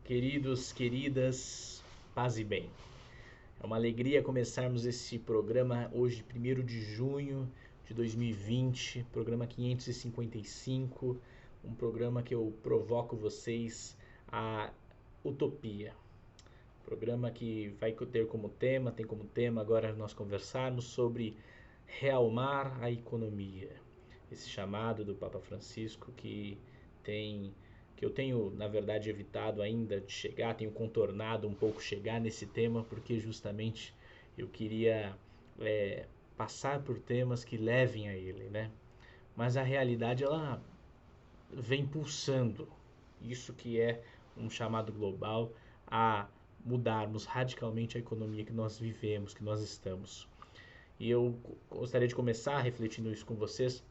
Queridos, queridas, paz e bem. É uma alegria começarmos esse programa hoje, 1º de junho de 2020, programa 555, um programa que eu provoco vocês à utopia. Programa que vai ter como tema, tem como tema agora nós conversarmos sobre realmar a economia. Esse chamado do Papa Francisco que eu tenho, na verdade, evitado ainda de chegar, tenho contornado um pouco chegar nesse tema, porque justamente eu queria passar por temas que levem a ele, né? Mas a realidade, ela vem pulsando, isso que é um chamado global a mudarmos radicalmente a economia que nós vivemos, que nós estamos. E eu gostaria de começar refletindo isso com vocês,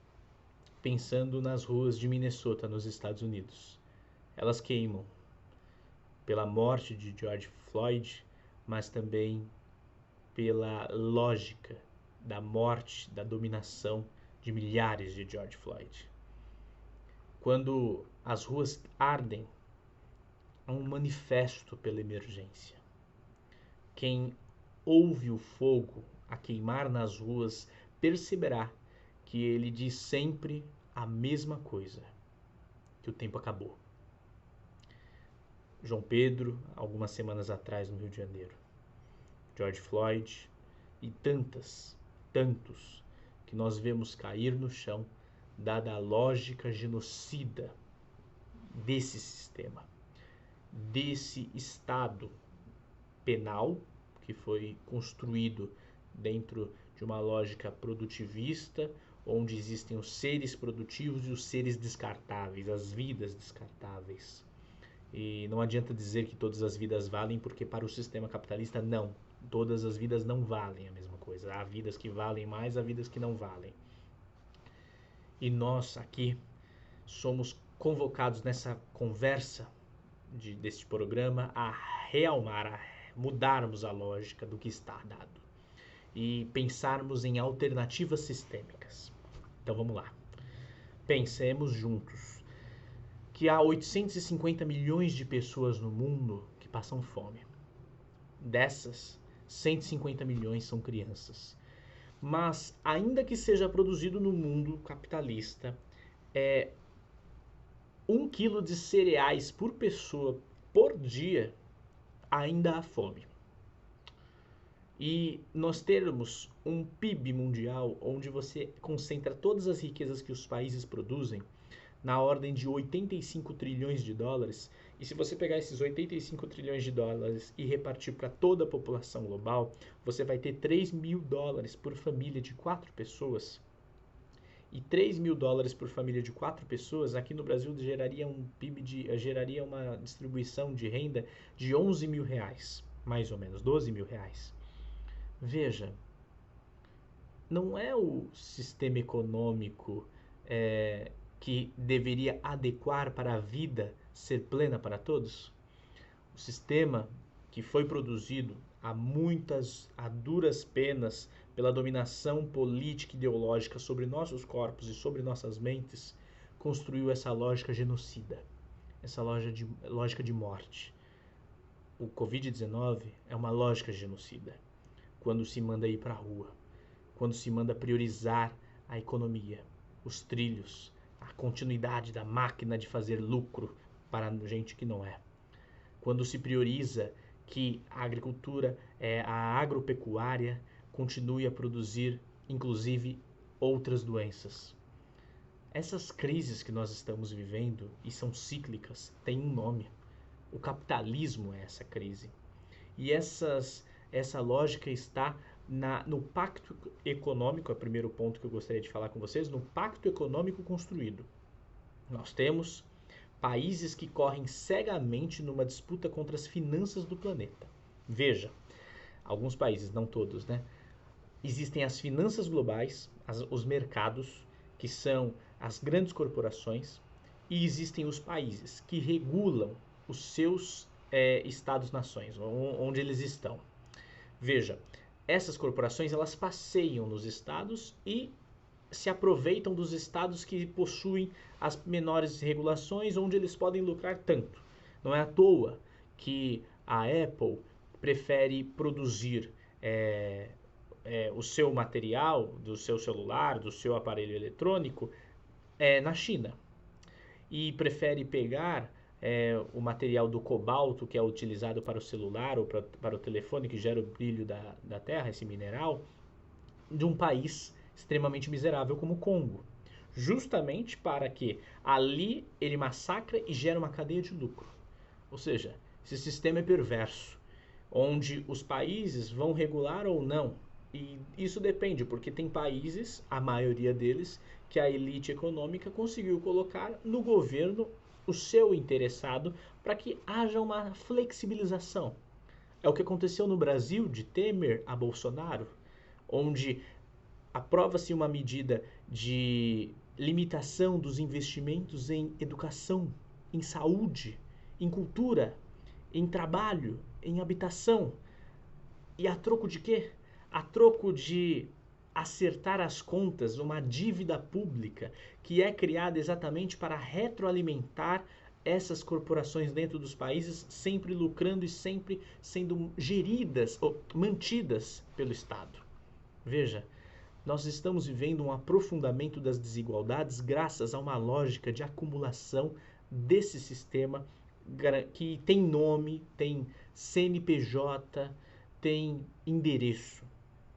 pensando nas ruas de Minnesota, nos Estados Unidos. Elas queimam pela morte de George Floyd, mas também pela lógica da morte, da dominação de milhares de George Floyd. Quando as ruas ardem, há um manifesto pela emergência. Quem ouve o fogo a queimar nas ruas perceberá que ele diz sempre a mesma coisa, que o tempo acabou. João Pedro, algumas semanas atrás no Rio de Janeiro. George Floyd e tantos que nós vemos cair no chão, dada a lógica genocida desse sistema, desse Estado penal que foi construído dentro de uma lógica produtivista, onde existem os seres produtivos e os seres descartáveis, as vidas descartáveis. E não adianta dizer que todas as vidas valem, porque para o sistema capitalista, não. Todas as vidas não valem a mesma coisa. Há vidas que valem mais, há vidas que não valem. E nós aqui somos convocados nessa conversa deste programa a realmar, a mudarmos a lógica do que está dado e pensarmos em alternativas sistêmicas. Então vamos lá. Pensemos juntos que há 850 milhões de pessoas no mundo que passam fome. Dessas, 150 milhões são crianças. Mas, ainda que seja produzido no mundo capitalista, 1 quilo de cereais por pessoa por dia, ainda há fome. E nós termos um PIB mundial onde você concentra todas as riquezas que os países produzem, na ordem de 85 trilhões de dólares, e se você pegar esses 85 trilhões de dólares e repartir para toda a população global, você vai ter 3 mil dólares por família de 4 pessoas. E 3 mil dólares por família de 4 pessoas, aqui no Brasil geraria um PIB, geraria uma distribuição de renda de 11 mil reais, mais ou menos, 12 mil reais. Veja, não é o sistema econômico que deveria adequar para a vida ser plena para todos? O sistema que foi produzido a duras penas pela dominação política e ideológica sobre nossos corpos e sobre nossas mentes, construiu essa lógica genocida, essa lógica de morte. O Covid-19 é uma lógica genocida, quando se manda ir para a rua, quando se manda priorizar a economia, os trilhos, a continuidade da máquina de fazer lucro para gente que não é. Quando se prioriza que a agricultura, a agropecuária, continue a produzir, inclusive, outras doenças. Essas crises que nós estamos vivendo, e são cíclicas, têm um nome. O capitalismo é essa crise. E essa lógica está no pacto econômico, é o primeiro ponto que eu gostaria de falar com vocês, no pacto econômico construído. Nós temos países que correm cegamente numa disputa contra as finanças do planeta. Veja, alguns países, não todos, né? Existem as finanças globais, os mercados, que são as grandes corporações, e existem os países que regulam os seus estados-nações, onde eles estão. Veja, essas corporações, elas passeiam nos estados e se aproveitam dos estados que possuem as menores regulações, onde eles podem lucrar tanto. Não é à toa que a Apple prefere produzir o seu material, do seu celular, do seu aparelho eletrônico, na China. E prefere pegar o material do cobalto que é utilizado para o celular ou para o telefone que gera o brilho da terra, esse mineral, de um país extremamente miserável como o Congo. Justamente para que ali ele massacre e gera uma cadeia de lucro. Ou seja, esse sistema é perverso, onde os países vão regular ou não. E isso depende, porque tem países, a maioria deles, que a elite econômica conseguiu colocar no governo o seu interessado para que haja uma flexibilização. É o que aconteceu no Brasil, de Temer a Bolsonaro, onde aprova-se uma medida de limitação dos investimentos em educação, em saúde, em cultura, em trabalho, em habitação. E a troco de quê? A troco de acertar as contas, uma dívida pública que é criada exatamente para retroalimentar essas corporações dentro dos países, sempre lucrando e sempre sendo geridas ou mantidas pelo Estado. Veja, nós estamos vivendo um aprofundamento das desigualdades graças a uma lógica de acumulação desse sistema que tem nome, tem CNPJ, tem endereço.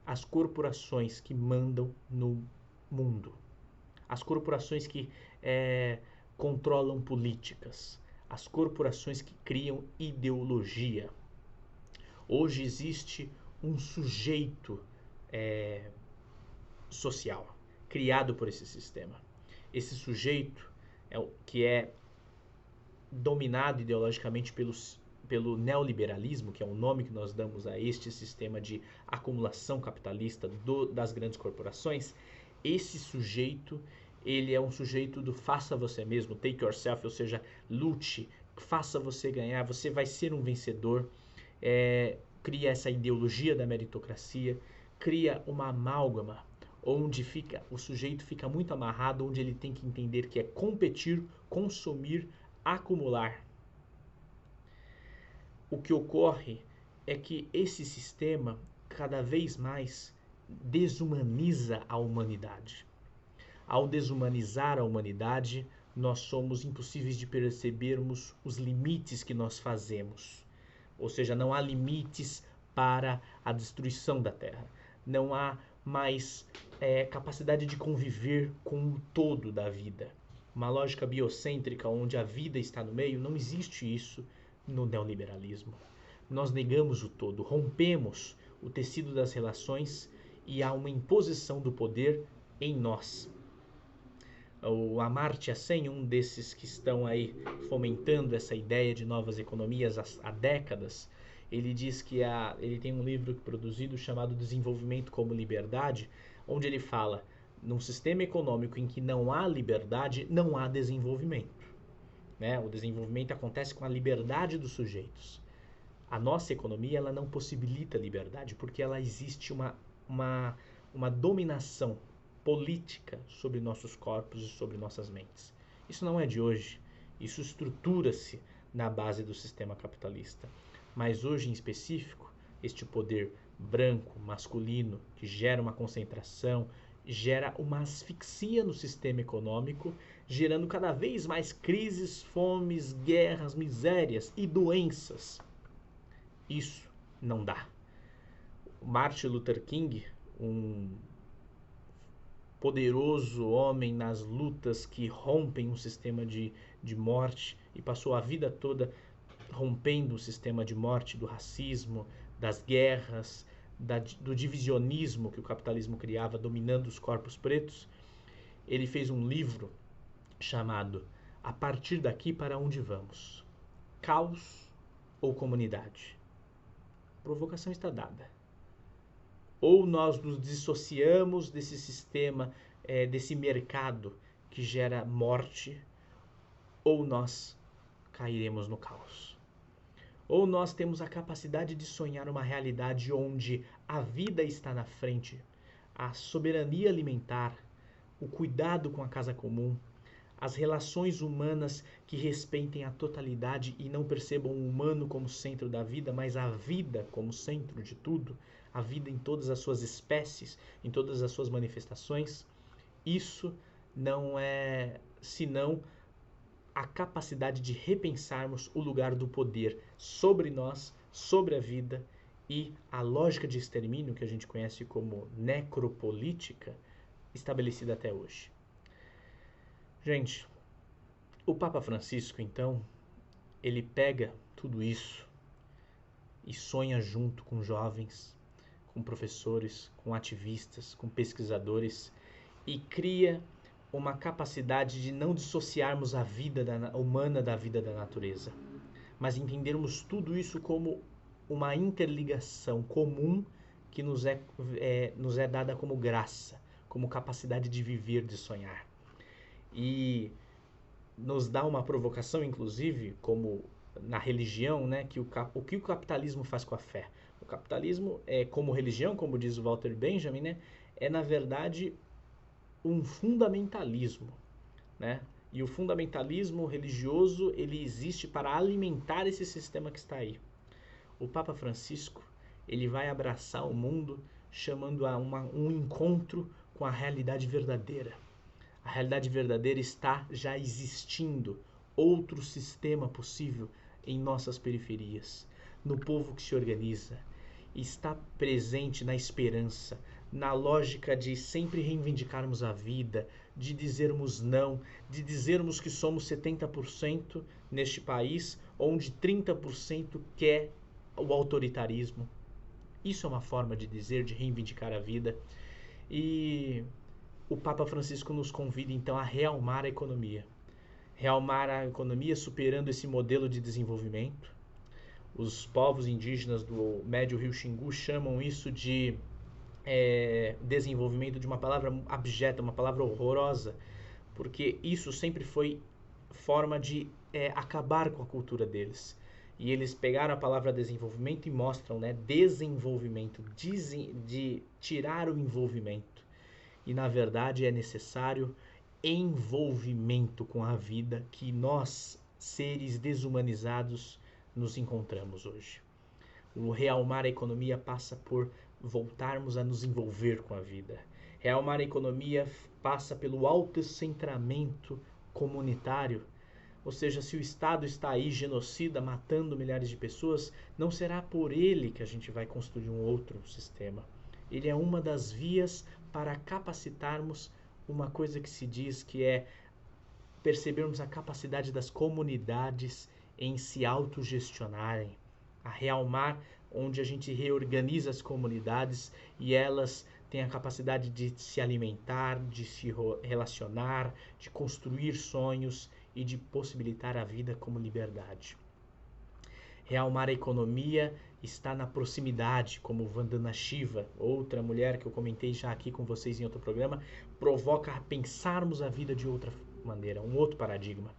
As corporações que mandam no mundo. As corporações que controlam políticas. As corporações que criam ideologia. Hoje existe um sujeito social criado por esse sistema. Esse sujeito que é dominado ideologicamente pelo neoliberalismo, que é o nome que nós damos a este sistema de acumulação capitalista das grandes corporações. Esse sujeito, ele é um sujeito do faça você mesmo, take yourself, ou seja, lute, faça você ganhar, você vai ser um vencedor, cria essa ideologia da meritocracia, cria uma amálgama, onde o sujeito fica muito amarrado, onde ele tem que entender que é competir, consumir, acumular. O que ocorre é que esse sistema cada vez mais desumaniza a humanidade. Ao desumanizar a humanidade, nós somos impossíveis de percebermos os limites que nós fazemos. Ou seja, não há limites para a destruição da Terra. Não há mais capacidade de conviver com o todo da vida. Uma lógica biocêntrica onde a vida está no meio, não existe isso no neoliberalismo. Nós negamos o todo, rompemos o tecido das relações e há uma imposição do poder em nós. O Amartya Sen, um desses que estão aí fomentando essa ideia de novas economias há décadas, ele diz que ele tem um livro produzido chamado Desenvolvimento como Liberdade, onde ele fala, num sistema econômico em que não há liberdade, não há desenvolvimento. O desenvolvimento acontece com a liberdade dos sujeitos. A nossa economia ela não possibilita liberdade, porque ela existe uma dominação política sobre nossos corpos e sobre nossas mentes. Isso não é de hoje. Isso estrutura-se na base do sistema capitalista. Mas hoje, em específico, este poder branco, masculino, que gera uma concentração, gera uma asfixia no sistema econômico, gerando cada vez mais crises, fomes, guerras, misérias e doenças. Isso não dá. Martin Luther King, um poderoso homem nas lutas que rompem um sistema de morte e passou a vida toda rompendo o sistema de morte, do racismo, das guerras, do divisionismo que o capitalismo criava, dominando os corpos pretos. Ele fez um livro chamado A Partir Daqui Para Onde Vamos? Caos ou Comunidade? A provocação está dada. Ou nós nos dissociamos desse sistema, desse mercado que gera morte, ou nós cairemos no caos. Ou nós temos a capacidade de sonhar uma realidade onde a vida está na frente, a soberania alimentar, o cuidado com a casa comum, as relações humanas que respeitem a totalidade e não percebam o humano como centro da vida, mas a vida como centro de tudo, a vida em todas as suas espécies, em todas as suas manifestações, isso não é senão a capacidade de repensarmos o lugar do poder sobre nós, sobre a vida, e a lógica de extermínio, que a gente conhece como necropolítica, estabelecida até hoje. Gente, o Papa Francisco, então, ele pega tudo isso e sonha junto com jovens, com professores, com ativistas, com pesquisadores, e cria uma capacidade de não dissociarmos a vida humana da vida da natureza, mas entendermos tudo isso como uma interligação comum que nos é dada como graça, como capacidade de viver, de sonhar. E nos dá uma provocação, inclusive, como na religião, né, que o que o capitalismo faz com a fé. O capitalismo, como religião, como diz o Walter Benjamin, né, é, na verdade, um fundamentalismo, né? E o fundamentalismo religioso, ele existe para alimentar esse sistema que está aí. O Papa Francisco, ele vai abraçar o mundo chamando a um encontro com a realidade verdadeira. A realidade verdadeira está já existindo, outro sistema possível em nossas periferias, no povo que se organiza, está presente na esperança, na lógica de sempre reivindicarmos a vida, de dizermos não, de dizermos que somos 70% neste país, onde 30% quer o autoritarismo. Isso é uma forma de dizer, de reivindicar a vida. E o Papa Francisco nos convida então a realmar a economia. Realmar a economia superando esse modelo de desenvolvimento. Os povos indígenas do Médio Rio Xingu chamam isso de desenvolvimento, de uma palavra abjeta, uma palavra horrorosa, porque isso sempre foi forma de acabar com a cultura deles. E eles pegaram a palavra desenvolvimento e mostram, né, desenvolvimento, de tirar o envolvimento. E na verdade é necessário envolvimento com a vida que nós, seres desumanizados, nos encontramos hoje. O realmar a economia passa por voltarmos a nos envolver com a vida. Realmar a economia passa pelo autocentramento comunitário. Ou seja, se o Estado está aí genocida, matando milhares de pessoas, não será por ele que a gente vai construir um outro sistema. Ele é uma das vias para capacitarmos uma coisa que se diz que é percebermos a capacidade das comunidades em se autogestionarem. A realmar, onde a gente reorganiza as comunidades e elas têm a capacidade de se alimentar, de se relacionar, de construir sonhos e de possibilitar a vida como liberdade. Realmar a economia está na proximidade, como Vandana Shiva, outra mulher que eu comentei já aqui com vocês em outro programa, provoca a pensarmos a vida de outra maneira, um outro paradigma.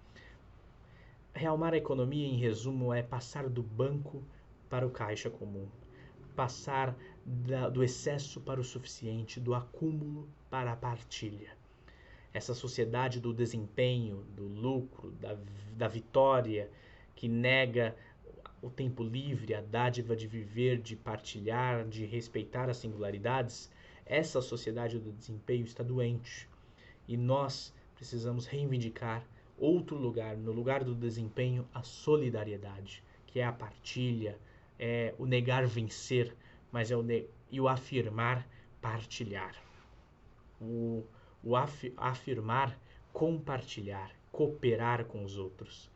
Realmar a economia, em resumo, é passar do banco para o caixa comum, passar do excesso para o suficiente, do acúmulo para a partilha. Essa sociedade do desempenho, do lucro, da vitória, que nega o tempo livre, a dádiva de viver, de partilhar, de respeitar as singularidades, essa sociedade do desempenho está doente. E nós precisamos reivindicar outro lugar, no lugar do desempenho, a solidariedade, que é a partilha, é o negar vencer, mas e o afirmar partilhar. O afirmar compartilhar, cooperar com os outros.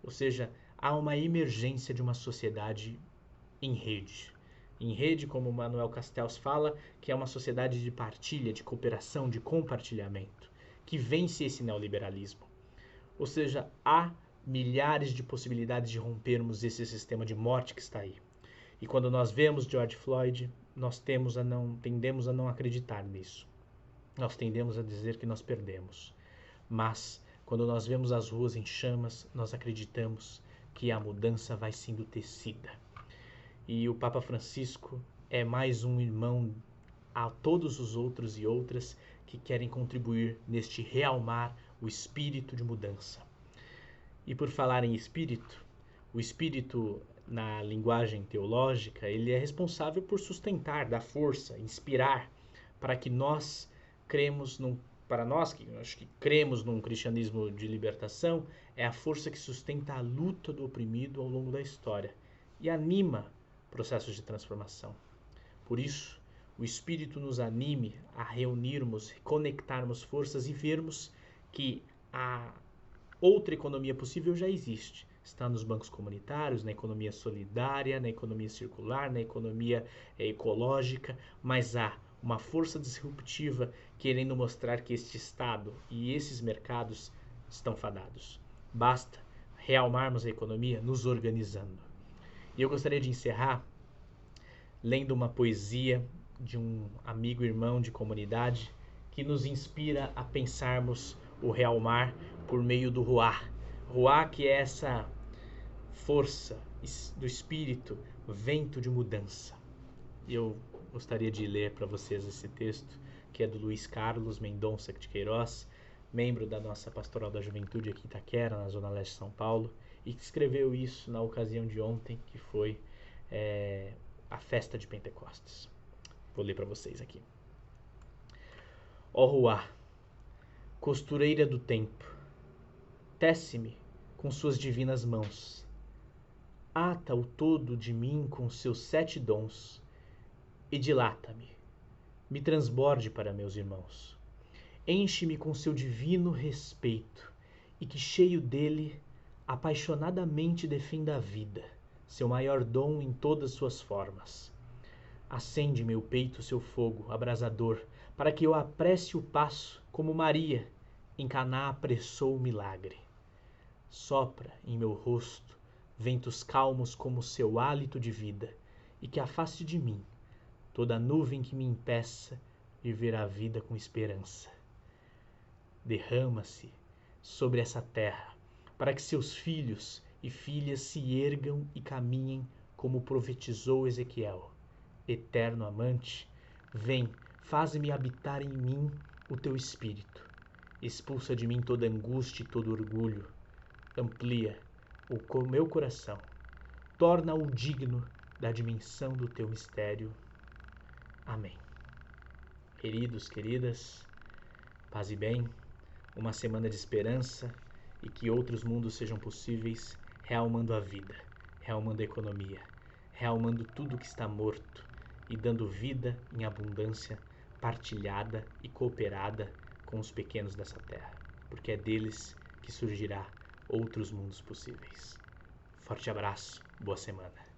Ou seja, há uma emergência de uma sociedade em rede. Em rede, como Manuel Castells fala, que é uma sociedade de partilha, de cooperação, de compartilhamento, que vence esse neoliberalismo. Ou seja, há milhares de possibilidades de rompermos esse sistema de morte que está aí. E quando nós vemos George Floyd, nós tendemos a não acreditar nisso. Nós tendemos a dizer que nós perdemos. Mas, quando nós vemos as ruas em chamas, nós acreditamos que a mudança vai sendo tecida. E o Papa Francisco é mais um irmão a todos os outros e outras que querem contribuir neste realmar o espírito de mudança. E por falar em espírito, o espírito, na linguagem teológica, ele é responsável por sustentar, dar força, inspirar, para que nós para nós que acho que cremos num cristianismo de libertação, é a força que sustenta a luta do oprimido ao longo da história e anima processos de transformação. Por isso, o Espírito nos anime a reunirmos, conectarmos forças e vermos que a outra economia possível já existe. Está nos bancos comunitários, na economia solidária, na economia circular, na economia ecológica, mas há uma força disruptiva querendo mostrar que este Estado e esses mercados estão fadados. Basta realmarmos a economia nos organizando. E eu gostaria de encerrar lendo uma poesia de um amigo irmão de comunidade que nos inspira a pensarmos o realmar por meio do Ruá. Ruá, que é essa força do espírito, vento de mudança. Eu gostaria de ler para vocês esse texto, que é do Luiz Carlos Mendonça de Queiroz, membro da nossa Pastoral da Juventude aqui em Itaquera, na Zona Leste de São Paulo, e que escreveu isso na ocasião de ontem, que foi a festa de Pentecostes. Vou ler para vocês aqui. Ó Ruá, costureira do tempo, tece-me com suas divinas mãos. Ata o todo de mim com seus 7 dons e dilata-me, me transborde para meus irmãos. Enche-me com seu divino respeito e que, cheio dele, apaixonadamente defenda a vida, seu maior dom em todas suas formas. Acende meu peito seu fogo abrasador, para que eu apresse o passo como Maria em Caná apressou o milagre. Sopra em meu rosto ventos calmos como seu hálito de vida, e que afaste de mim toda nuvem que me impeça de ver a vida com esperança. Derrama-se sobre essa terra, para que seus filhos e filhas se ergam e caminhem como profetizou Ezequiel. Eterno amante, vem, faz-me habitar em mim o teu espírito. Expulsa de mim toda angústia e todo orgulho. Amplia o meu coração. Torna-o digno da dimensão do teu mistério. Amém. Queridos, queridas, paz e bem, uma semana de esperança e que outros mundos sejam possíveis, realmando a vida, realmando a economia, realmando tudo que está morto e dando vida em abundância, partilhada e cooperada com os pequenos dessa terra, porque é deles que surgirá outros mundos possíveis. Forte abraço, boa semana.